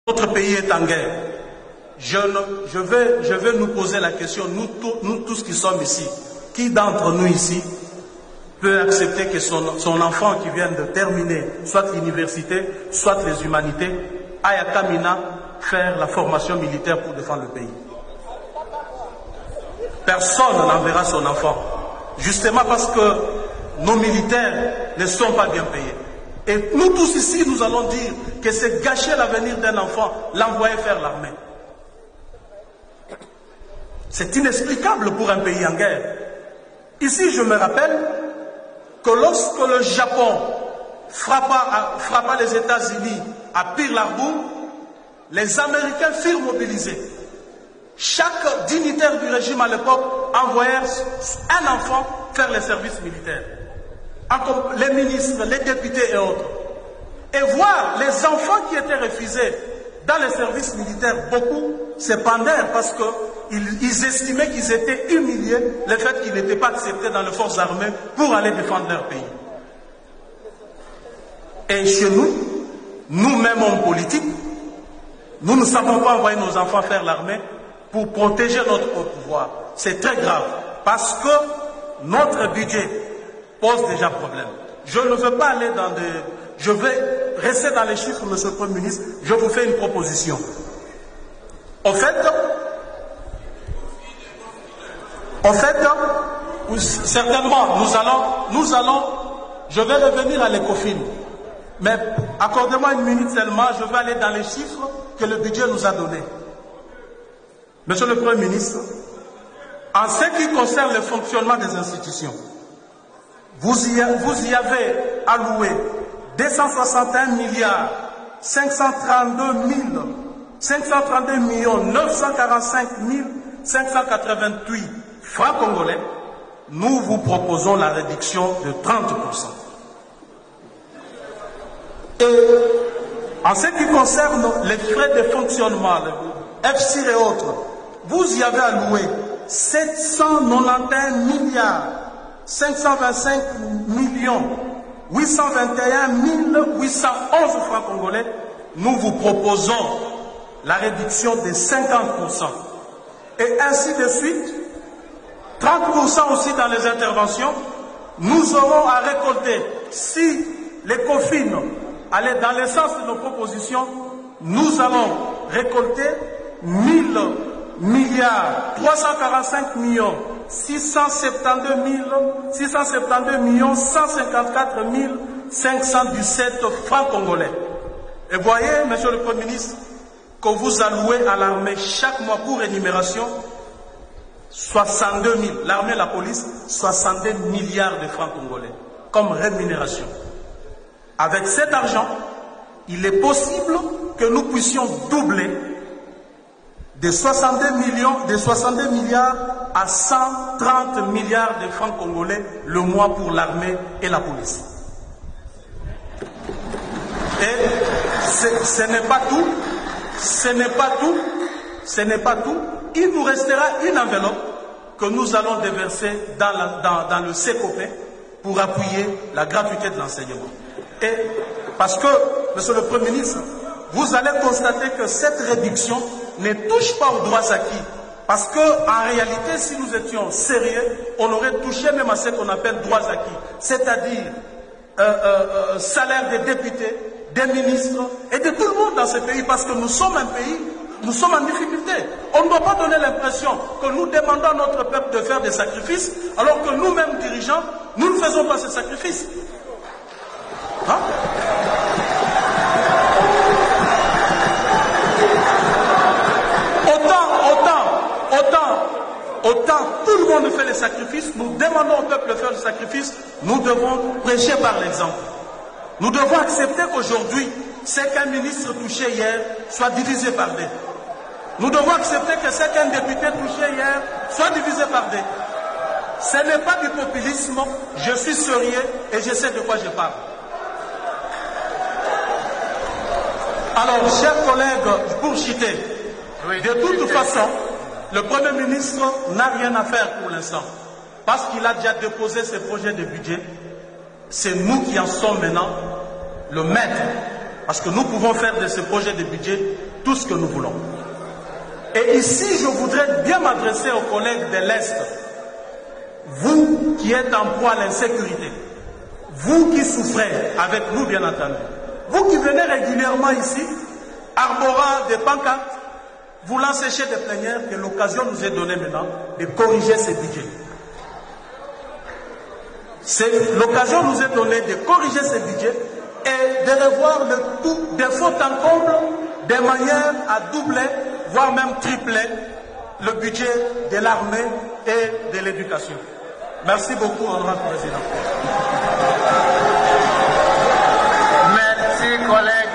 Notre pays est en guerre. Je vais nous poser la question, nous tous qui sommes ici, qui d'entre nous ici peut accepter que son enfant qui vient de terminer soit l'université, soit les humanités, aille à Kamina faire la formation militaire pour défendre le pays? Personne n'enverra son enfant, justement parce que nos militaires ne sont pas bien payés. Et nous tous ici, nous allons dire que c'est gâcher l'avenir d'un enfant, l'envoyer faire l'armée. C'est inexplicable pour un pays en guerre. Ici, je me rappelle que lorsque le Japon frappa les États-Unis à Pearl Harbor, les Américains furent mobilisés. Chaque dignitaire du régime à l'époque envoyait un enfant faire les services militaires. Les ministres, les députés et autres. Et voir les enfants qui étaient refusés dans les services militaires, beaucoup se pendèrent parce qu'ils estimaient qu'ils étaient humiliés le fait qu'ils n'étaient pas acceptés dans les forces armées pour aller défendre leur pays. Et chez nous, nous-mêmes hommes politiques, nous ne savons pas envoyer nos enfants faire l'armée pour protéger notre pouvoir. C'est très grave parce que notre budget pose déjà problème. Je ne veux pas aller dans des... Je vais rester dans les chiffres, monsieur le Premier ministre. Je vous fais une proposition. En fait, certainement, nous allons, je vais revenir à l'ECOFIN. Mais accordez-moi une minute seulement, je vais aller dans les chiffres que le budget nous a donnés. Monsieur le Premier ministre, en ce qui concerne le fonctionnement des institutions, vous y avez alloué 261 milliards 532 millions 945 588 francs congolais. Nous vous proposons la réduction de 30%. Et en ce qui concerne les frais de fonctionnement, le FCIR et autres, vous y avez alloué 791 milliards 525 millions 821 811 francs congolais. Nous vous proposons la réduction de 50%. Et ainsi de suite, 30% aussi dans les interventions. Nous aurons à récolter, si les COFIN allaient dans le sens de nos propositions, nous allons récolter 1000 milliards 345 millions 672 millions 154 517 francs congolais. Et voyez, monsieur le Premier ministre, que vous allouez à l'armée chaque mois pour énumération 62 000, l'armée et la police, 62 milliards de francs congolais comme rémunération. Avec cet argent, il est possible que nous puissions doubler de 62 milliards à 130 milliards de francs congolais le mois pour l'armée et la police. Et ce n'est pas tout, ce n'est pas tout. Il nous restera une enveloppe que nous allons déverser dans le CECOPE pour appuyer la gratuité de l'enseignement. Et parce que, monsieur le Premier ministre, vous allez constater que cette réduction ne touche pas aux droits acquis. Parce qu'en réalité, si nous étions sérieux, on aurait touché même à ce qu'on appelle droits acquis. C'est-à-dire salaire des députés, des ministres et de tout le monde dans ce pays. Parce que nous sommes un pays, nous sommes en difficulté. On ne doit pas donner l'impression que nous demandons à notre peuple de faire des sacrifices, alors que nous-mêmes dirigeants, nous ne faisons pas ces sacrifices. Hein? Autant tout le monde fait les sacrifices, nous demandons au peuple de faire le sacrifice, nous devons prêcher par l'exemple. Nous devons accepter qu'aujourd'hui, ce qu'un ministre touché hier soit divisé par deux. Nous devons accepter que ce qu'un député touché hier soit divisé par deux. Ce n'est pas du populisme, je suis sérieux et je sais de quoi je parle. Alors, chers collègues, pour chiter, de toute façon, le Premier ministre n'a rien à faire pour l'instant. Parce qu'il a déjà déposé ses projets de budget. C'est nous qui en sommes maintenant le maître. Parce que nous pouvons faire de ce projet de budget tout ce que nous voulons. Et ici, je voudrais bien m'adresser aux collègues de l'Est. Vous qui êtes en proie à l'insécurité, vous qui souffrez avec nous, bien entendu, vous qui venez régulièrement ici, arborant des pancartes, voulant sécher des plénières, que l'occasion nous est donnée maintenant de corriger ces budgets. L'occasion nous est donnée de corriger ces budgets et de revoir le tout de fond en comble, de manière à doubler, voire même tripler, le budget de l'armée et de l'éducation. Merci beaucoup, honorable président. Merci, collègue.